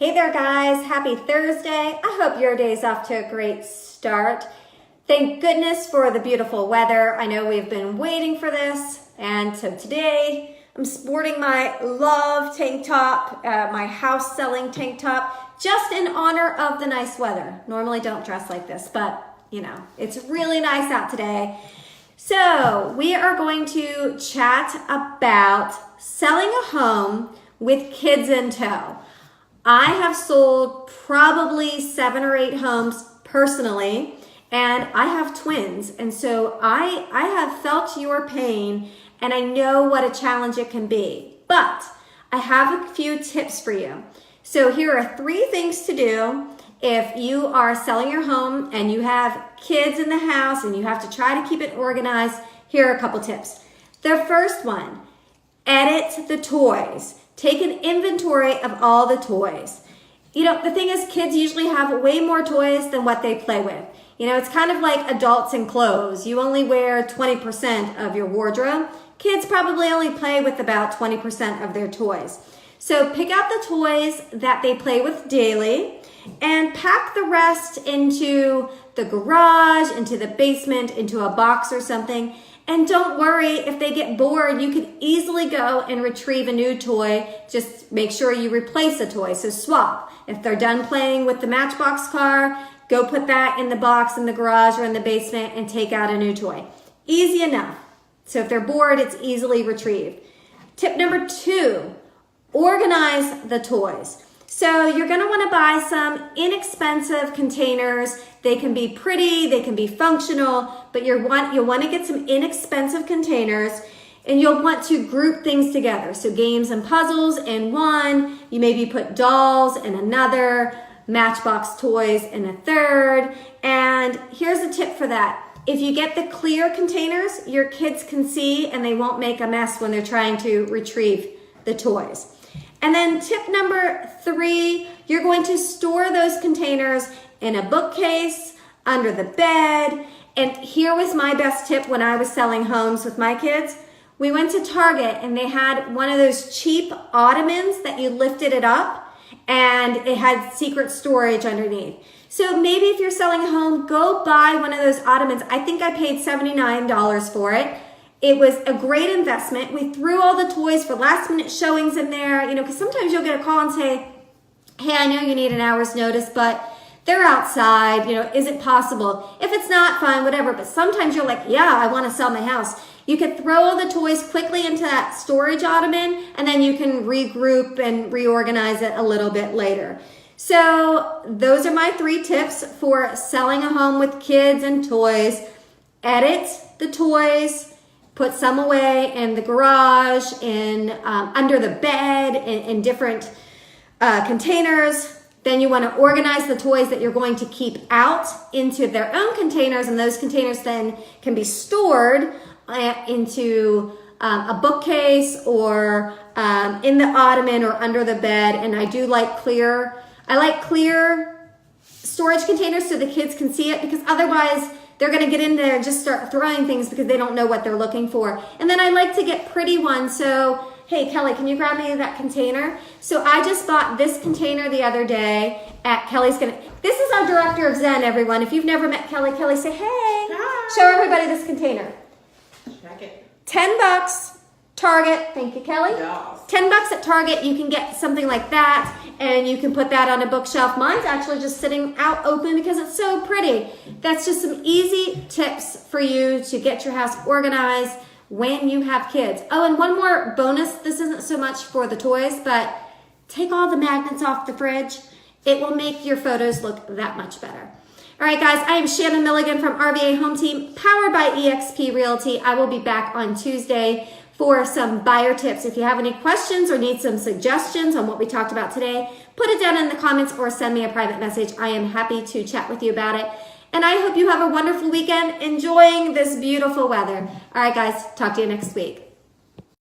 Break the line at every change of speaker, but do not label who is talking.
Hey there guys, happy Thursday. I hope your day's off to a great start. Thank goodness for the beautiful weather. I know we've been waiting for this, and so today I'm sporting my love tank top, my house selling tank top, just in honor of the nice weather. Normally don't dress like this, but you know, it's really nice out today. So we are going to chat about selling a home with kids in tow. I have sold probably 7 or 8 homes personally, and I have twins. And so I have felt your pain, and I know what a challenge it can be. But I have a few tips for you. So here are 3 things to do if you are selling your home and you have kids in the house and you have to try to keep it organized. Here are a couple tips. The first one, edit the toys. Take an inventory of all the toys. You know, the thing is, kids usually have way more toys than what they play with. You know, it's kind of like adults and clothes. You only wear 20% of your wardrobe. Kids probably only play with about 20% of their toys. So pick out the toys that they play with daily and pack the rest into the garage, into the basement, into a box or something. And don't worry, if they get bored, you can easily go and retrieve a new toy. Just make sure you replace a toy, so swap. If they're done playing with the Matchbox car, go put that in the box in the garage or in the basement and take out a new toy. Easy enough. So if they're bored, it's easily retrieved. Tip number 2, organize the toys. So you're going to want to buy some inexpensive containers. They can be pretty, they can be functional, but you'll want to get some inexpensive containers, and you'll want to group things together. So games and puzzles in one, you maybe put dolls in another, Matchbox toys in a third. And here's a tip for that. If you get the clear containers, your kids can see and they won't make a mess when they're trying to retrieve the toys. And then tip number 3, you're going to store those containers in a bookcase, under the bed. And here was my best tip when I was selling homes with my kids. We went to Target and they had one of those cheap ottomans that you lifted it up and it had secret storage underneath. So maybe if you're selling a home, go buy one of those ottomans. I think I paid $79 for it. It was a great investment. We threw all the toys for last minute showings in there, you know, because sometimes you'll get a call and say, hey, I know you need an hour's notice, but they're outside, you know, is it possible? If it's not, fine, whatever. But sometimes you're like, yeah, I want to sell my house. You could throw all the toys quickly into that storage ottoman, and then you can regroup and reorganize it a little bit later. So those are my 3 tips for selling a home with kids and toys. Edit the toys. Put some away in the garage, under the bed, in different containers. Then you want to organize the toys that you're going to keep out into their own containers, and those containers then can be stored into a bookcase or in the ottoman or under the bed. And I like clear storage containers so the kids can see it, because otherwise they're going to get in there and just start throwing things because they don't know what they're looking for. And then I like to get pretty ones. So, hey, Kelly, can you grab me that container? So I just bought this container the other day at Kelly's. This is our director of Zen, everyone. If you've never met Kelly, Kelly, say, hey. Hi. Show everybody this container.
Check it.
$10. Target. Thank you, Kelly.
Yes.
$10 at Target. You can get something like that, and you can put that on a bookshelf. Mine's actually just sitting out open because it's so pretty. That's just some easy tips for you to get your house organized when you have kids. Oh, and one more bonus. This isn't so much for the toys, but take all the magnets off the fridge. It will make your photos look that much better. All right, guys, I am Shannon Milligan from RVA Home Team, powered by eXp Realty. I will be back on Tuesday for some buyer tips. If you have any questions or need some suggestions on what we talked about today, put it down in the comments or send me a private message. I am happy to chat with you about it. And I hope you have a wonderful weekend enjoying this beautiful weather. All right, guys, talk to you next week.